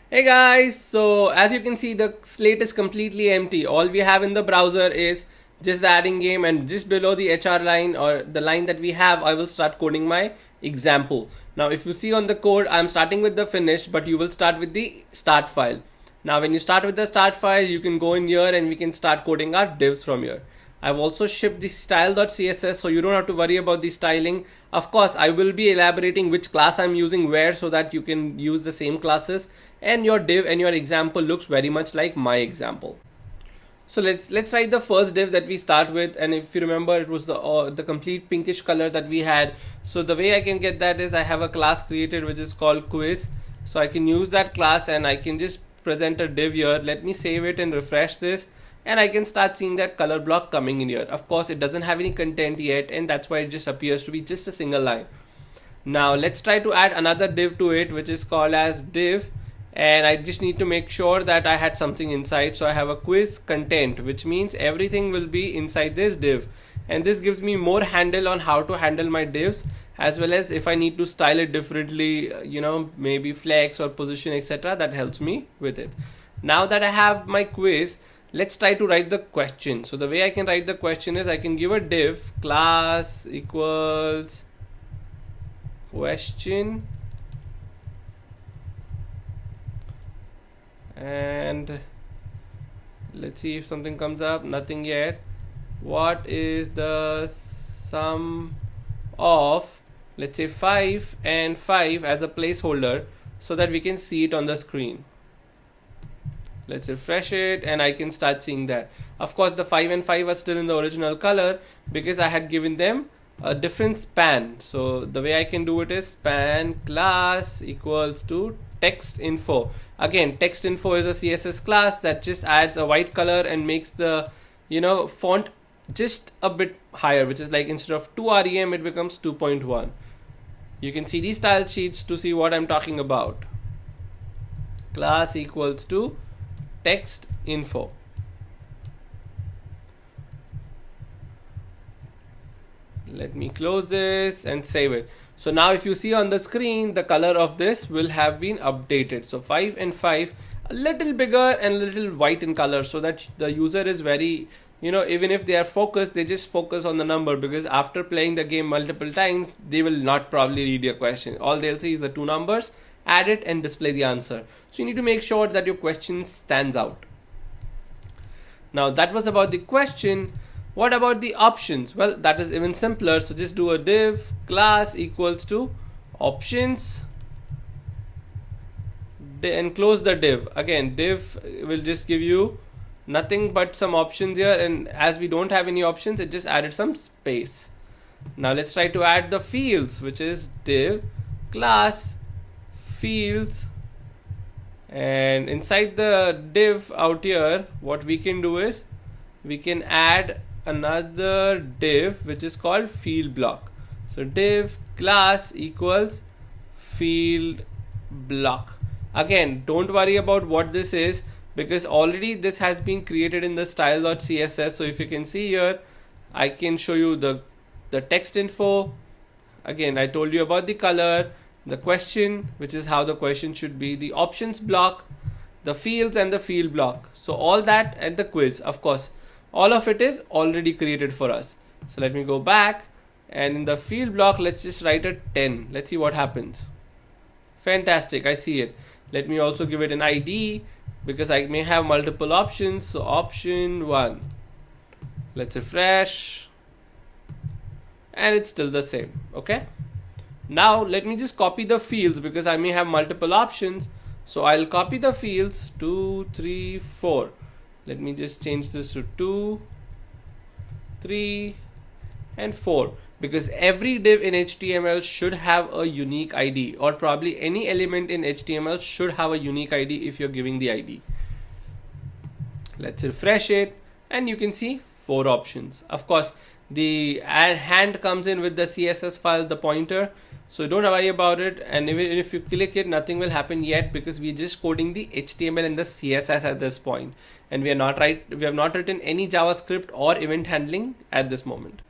Hey guys, so as you can see the slate is completely empty. All we have in the browser is just the adding game, and just below the HR line or the line that we have, I will start coding my example. Now if you see on the code, I'm starting with the finish, but you will start with the start file. Now when you start with the start file, you can go in here and we can start coding our divs from here. I've also shipped the style.css, so you don't have to worry about the styling. Of course, I will be elaborating which class I'm using where, so that you can use the same classes and your div and your example looks very much like my example. So let's write the first div that we start with, and if you remember, it was the complete pinkish color that we had. So the way I can get that is I have a class created which is called quiz. So I can use that class and I can just present a div here. Let me save it and refresh this, and I can start seeing that color block coming in here. Of course, it doesn't have any content yet, and that's why it just appears to be just a single line. Now let's try to add another div to it, which is called as div, and I just need to make sure that I had something inside. So I have a quiz content, which means everything will be inside this div, and this gives me more handle on how to handle my divs, as well as if I need to style it differently, maybe flex or position, etc. That helps me with it. Now that I have my quiz, let's try to write the question. So the way I can write the question is I can give a div class equals question, and let's see if something comes up. Nothing yet. What is the sum of, let's say, 5 and 5 as a placeholder, so that we can see it on the screen. Let's refresh it and I can start seeing that. Of course, the 5 and 5 are still in the original color because I had given them a different span. So the way I can do it is span class equals to text info. Again, text info is a CSS class that just adds a white color and makes the font just a bit higher, which is like instead of 2 rem it becomes 2.1. You can see these style sheets to see what I'm talking about. Class equals to text info. Let me close this and save it. So now if you see on the screen, the color of this will have been updated. So 5 and 5 a little bigger and a little white in color, so that the user is very, even if they are focused, they just focus on the number, because after playing the game multiple times, they will not probably read your question. All they'll see is the two numbers, add it and display the answer. So you need to make sure that your question stands out. Now that was about the question. What about the options? Well, that is even simpler. So just do a div class equals to options and close the div. Again, div will just give you nothing but some options here, and as we don't have any options, it just added some space. Now let's try to add the fields, which is div class fields, and inside the div out here, what we can do is we can add another div which is called field block. So div class equals field block. Again, don't worry about what this is, because already this has been created in the style.css. So if you can see here, I can show you the text info. Again, I told you about the color, the question, which is how the question should be, the options block, the fields and the field block. So all that, and the quiz, of course, all of it is already created for us. So let me go back, and in the field block, let's just write a 10. Let's see what happens. Fantastic, I see it. Let me also give it an ID, because I may have multiple options. So option 1. Let's refresh, and it's still the same. Okay. Now let me just copy the fields, because I may have multiple options. So I'll copy the fields 2, 3, 4. Let me just change this to 2, 3, and 4, because every div in HTML should have a unique ID, or probably any element in HTML should have a unique ID if you're giving the ID. Let's refresh it, and you can see 4 options. Of course, the add hand comes in with the CSS file, the pointer. So don't worry about it, and even if you click it, nothing will happen yet, because we're just coding the HTML and the CSS at this point, and we have not written any JavaScript or event handling at this moment.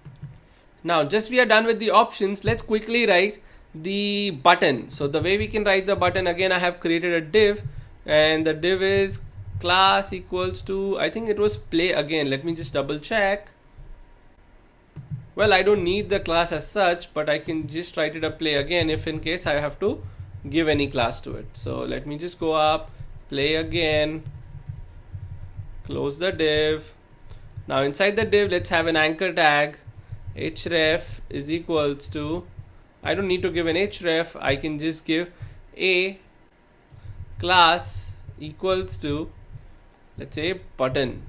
Now just we are done with the options, let's quickly write the button. So the way we can write the button, again I have created a div and the div is class equals to, I think it was play again. Let me just double check. Well, I don't need the class as such, but I can just write it a play again if in case I have to give any class to it. So let me just go up, play again, close the div. Now inside the div, let's have an anchor tag. Href is equals to, I don't need to give an href, I can just give a class equals to, let's say, button.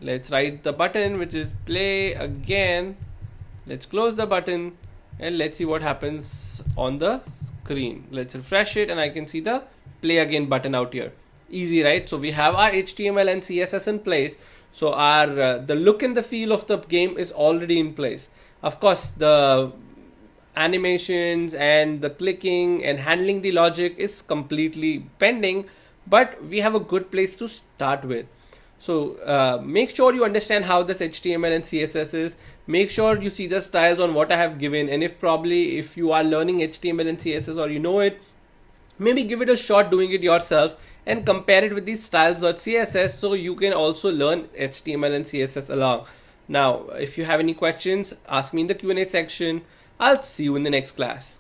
Let's write the button, which is play again. Let's close the button and let's see what happens on the screen. Let's refresh it and I can see the play again button out here. Easy, right? So we have our HTML and CSS in place. So our the look and the feel of the game is already in place. Of course, the animations and the clicking and handling the logic is completely pending, but we have a good place to start with. So make sure you understand how this HTML and CSS is. Make sure you see the styles on what I have given, and if you are learning HTML and CSS or you know it, maybe give it a shot doing it yourself and compare it with these styles.css so you can also learn HTML and CSS along. Now, if you have any questions, ask me in the Q&A section. I'll see you in the next class.